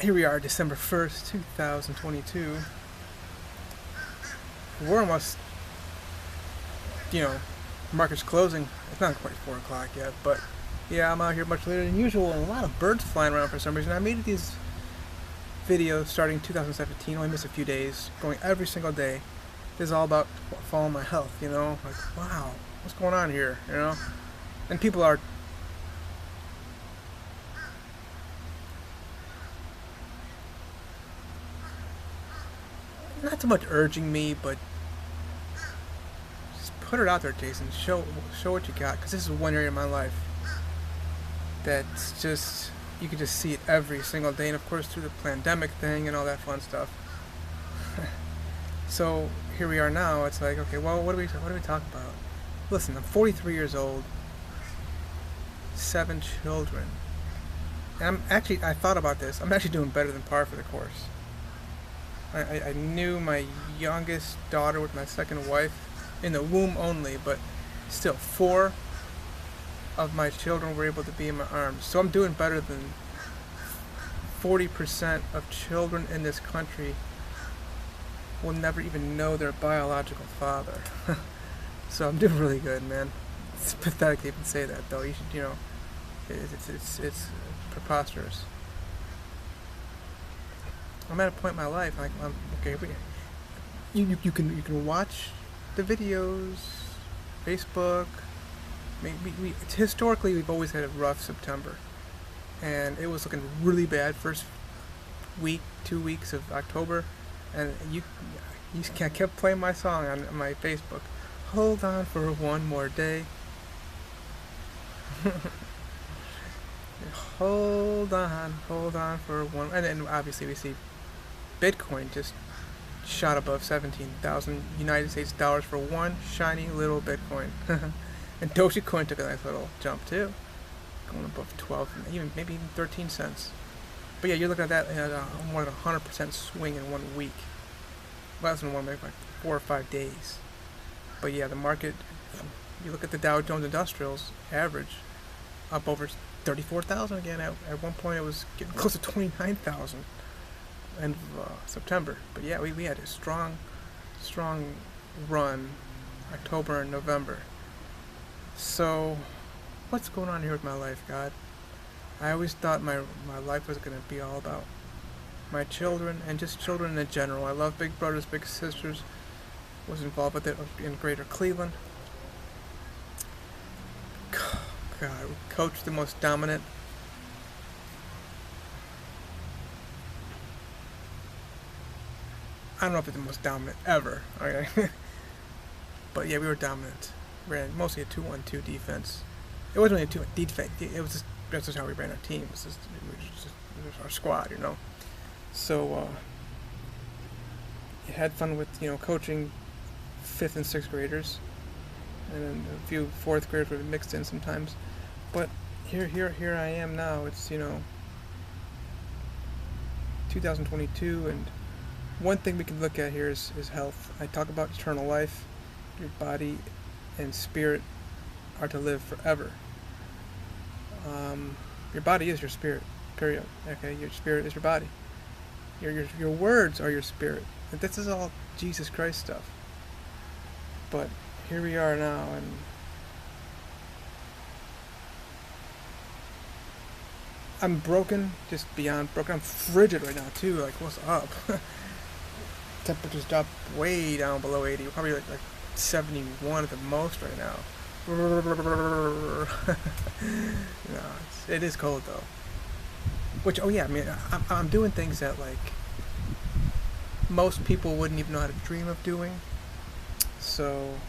Here we are, December 1st, 2022. We're almost, you know, market's closing. It's not quite 4 o'clock yet, but yeah, I'm out here much later than usual, and a lot of birds flying around for some reason. I made these videos starting 2017, only missed a few days, going every single day. This is all about following my health, Like, wow, what's going on here? And people are not so much urging me, but just put it out there, Jason. Show what you got, because this is one area of my life that's just you can just see it every single day, and of course through the pandemic thing and all that fun stuff. So here we are now. It's like, okay, well, what do we talk about? Listen, I'm 43 years old, 7 children, and I thought about this. I'm actually doing better than par for the course. I knew my youngest daughter with my second wife in the womb only, but still, 4 of my children were able to be in my arms. So I'm doing better than 40% of children in this country will never even know their biological father. So I'm doing really good, man. It's pathetic to even say that, though. You should, it's preposterous. I'm at a point in my life, like, I'm okay. You can watch the videos, Facebook. Historically, we've always had a rough September, and it was looking really bad first week, 2 weeks of October, and you kept playing my song on my Facebook. Hold on for one more day. Hold on for one, and then obviously we see Bitcoin just shot above 17,000 United States dollars for one shiny little Bitcoin. And Dogecoin took a nice little jump too, going above 12, maybe even 13 cents. But yeah, you're looking at that at more than 100% swing in 1 week. Well, that's in maybe like 4 or 5 days. But yeah, the market, you look at the Dow Jones Industrials average, up over 34,000 again. At one point, it was getting close to 29,000 end of September. But yeah, we had a strong run, October and November. So, what's going on here with my life, God? I always thought my life was going to be all about my children and just children in general. I love big brothers, big sisters. Was involved with it in Greater Cleveland. God, we coached the most dominant. I don't know if it's the most dominant ever. Okay. But yeah, we were dominant. Ran mostly a 2-1-2 defense. It wasn't really a 2 defense. It was just that's just how we ran our team. It was our squad. So had fun with coaching 5th and 6th graders, and then a few 4th graders were mixed in sometimes. But here I am now. It's 2022, and one thing we can look at here is health. I talk about eternal life. Your body and spirit are to live forever. Your body is your spirit, period. Okay, your spirit is your body. Your words are your spirit. And this is all Jesus Christ stuff. But here we are now, and I'm broken, just beyond broken. I'm frigid right now too. Like, what's up? Temperatures dropped way down below 80. We're probably like 71 at the most right now. No, it is cold though. Which, oh yeah, I mean, I'm doing things that like most people wouldn't even know how to dream of doing. So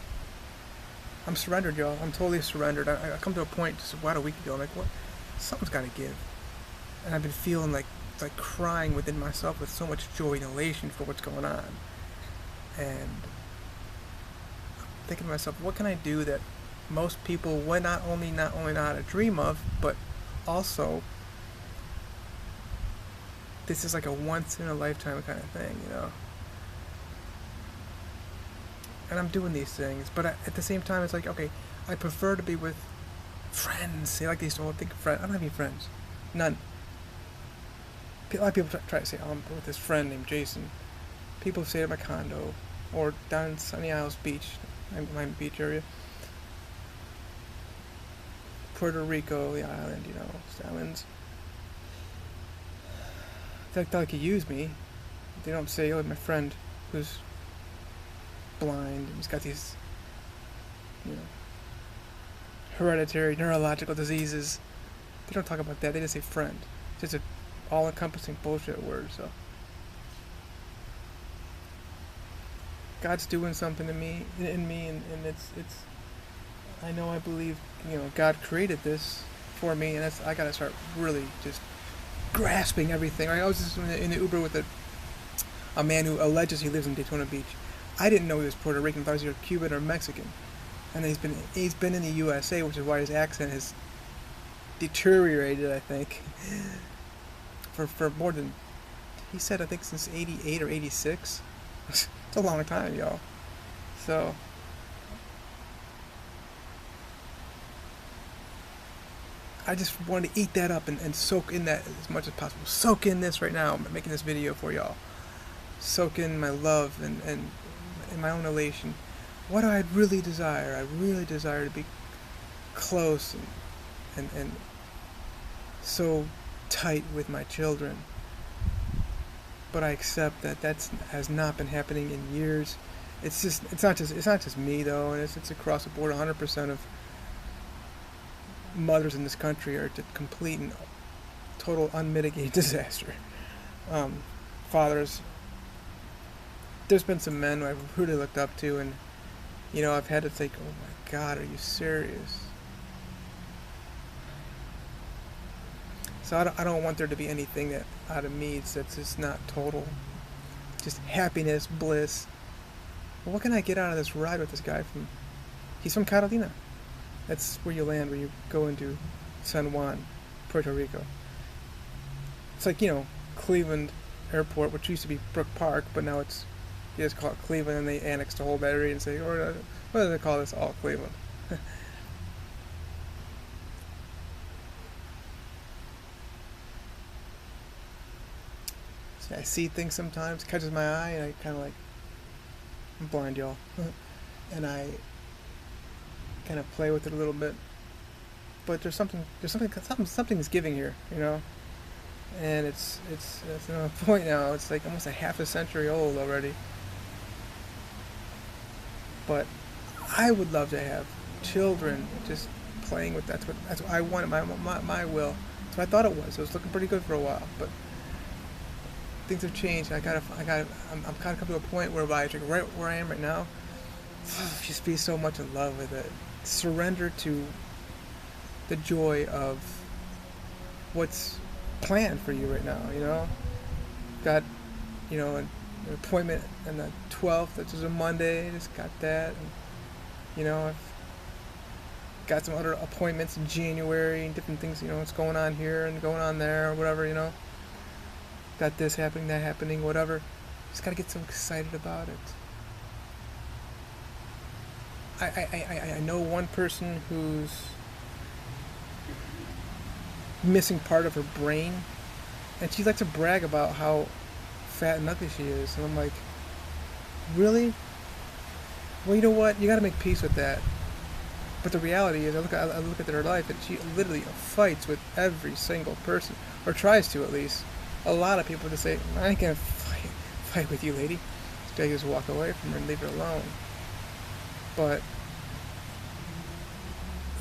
I'm surrendered, y'all. I'm totally surrendered. I come to a point just about a week ago. I'm like, what? Something's got to give. And I've been feeling like crying within myself with so much joy and elation for what's going on. And I'm thinking to myself, what can I do that most people would not only know how to dream of, but also this is like a once in a lifetime kind of thing. And I'm doing these things, but at the same time, it's like, okay, I prefer to be with friends. They like these old think friends. I don't have any friends, none. A lot of people try to say, oh, I'm with this friend named Jason. People stay at my condo or down in Sunny Isles Beach, my beach area. Puerto Rico, the island, the islands. They like to use me. They don't say, oh, my friend who's blind and he's got these, hereditary neurological diseases. They don't talk about that. They just say friend. It's just an all-encompassing bullshit word. So God's doing something to me, in me, and it's. I know, I believe, God created this for me, and I gotta start really just grasping everything. Right? I was just in the Uber with a man who alleges he lives in Daytona Beach. I didn't know he was Puerto Rican. I thought he was either Cuban or Mexican. And he's been in the USA, which is why his accent has deteriorated, I think, for more than, he said, I think since 88 or 86. It's a long time, y'all. So I just wanted to eat that up and soak in that as much as possible. Soak in this right now. I'm making this video for y'all. Soak in my love and my own elation. What do I really desire? I really desire to be close and so tight with my children. But I accept that has not been happening in years. It's not just me though, and it's across the board. 100% of mothers in this country are a complete and total unmitigated disaster. Fathers. There's been some men who I've really looked up to, and I've had to think, oh my God, are you serious? So I don't want there to be anything that out of me that's just not total, just happiness, bliss. Well, what can I get out of this ride with this guy he's from Catalina. That's where you land when you go into San Juan, Puerto Rico. It's like, Cleveland Airport, which used to be Brook Park, but now you just call it Cleveland, and they annex the whole area and say, what do they call this? All Cleveland. So I see things sometimes, catches my eye, and I kind of I'm blind, y'all, and I kind of play with it a little bit. But something's giving here, and it's at a point now. It's like almost a half a century old already. But I would love to have children just playing with that's what I wanted, my will. That's what I thought it was. It was looking pretty good for a while, but things have changed. I'm kind of come to a point whereby right where I am right now, just be so much in love with it. Surrender to the joy of what's planned for you right now. Got an appointment on the 12th, which is a Monday. Just got that, and I've got some other appointments in January and different things. What's going on here and going on there or whatever. Got this happening, that happening, whatever. Just gotta get so excited about it. I know one person who's missing part of her brain, and she likes to brag about how fat and ugly she is, and I'm like, really? Well, you know what? You gotta make peace with that. But the reality is, I look at her life, and she literally fights with every single person, or tries to at least. A lot of people just say, I ain't gonna fight with you, lady. So I just walk away from her and leave her alone. But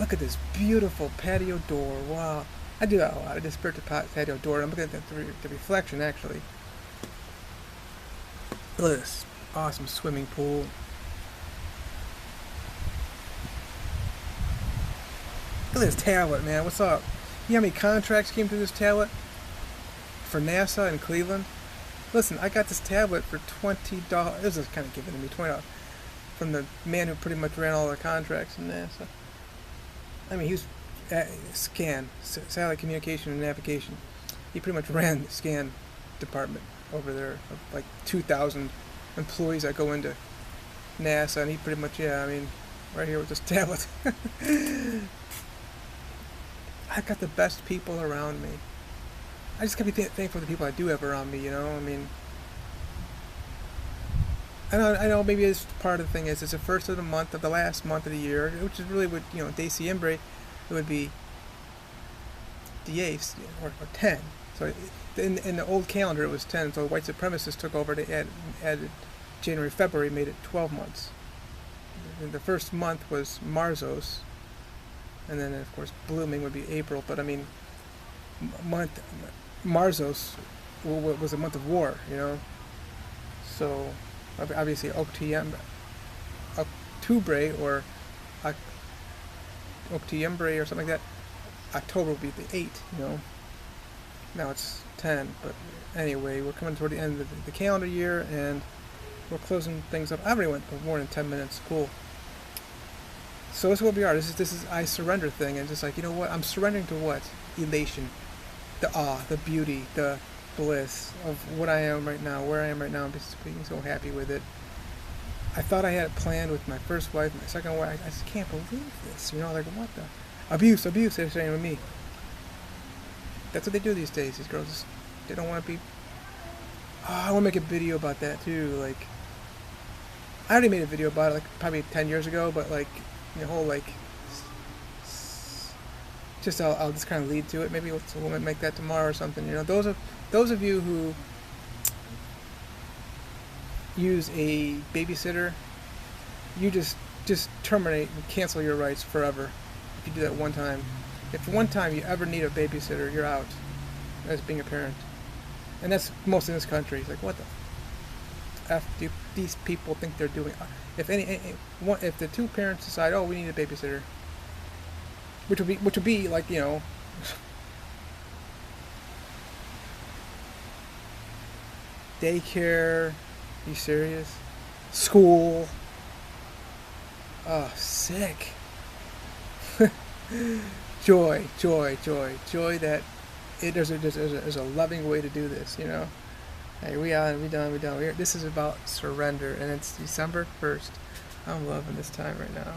look at this beautiful patio door. Wow. I do that a lot. I just spirit the patio door. I'm looking at the reflection, actually. Look at this awesome swimming pool. Look at this tablet, man. What's up? You know how many contracts came through this tablet? For NASA in Cleveland? Listen, I got this tablet for $20. This is kind of giving me $20 from the man who pretty much ran all the contracts in NASA. I mean, he was SCAN, Satellite Communication and Navigation. He pretty much ran the SCAN department over there of like 2,000 employees that go into NASA, and he pretty much, right here with this tablet. I got the best people around me. I just gotta be thankful for the people I do have around me. You know, I mean, I know maybe it's part of the thing is it's the first of the month of the last month of the year, which is really what Diciembre, it would be 10 or 10. So in the old calendar it was 10. So the white supremacists took over. They added January, February, made it 12 months. And the first month was Marzos, and then of course blooming would be April. But I mean, month Marzos was a month of war. You know, so obviously Octubre or Octubre or something like that. October will be the 8th, you know. Now it's 10, but anyway, we're coming toward the end of the calendar year, and we're closing things up. I already went for more than 10 minutes. Cool. So this is what we are. This is I surrender thing, and just like, you know what? I'm surrendering to what? Elation, the awe, the beauty, the bliss of what I am right now, where I am right now. I'm just being so happy with it. I thought I had it planned with my first wife, my second wife. I just can't believe this. You know, like what the abuse? They're saying with me. That's what they do these days. These girls, they don't want to be. Oh, I want to make a video about that too. Like, I already made a video about it, like probably 10 years ago. But like, the whole like, just I'll just kind of lead to it. Maybe we'll make that tomorrow or something. You know, those of you who use a babysitter, you just terminate and cancel your rights forever. If you do that one time, if one time you ever need a babysitter, you're out as being a parent. And that's most in this country. It's like, what the F do these people think they're doing? If if the two parents decide, oh, we need a babysitter, which would be like, you know, daycare. Are you serious? School. Oh, sick. Joy that there's a loving way to do this, you know. Hey, we done. This is about surrender, and it's December 1st. I'm loving this time right now.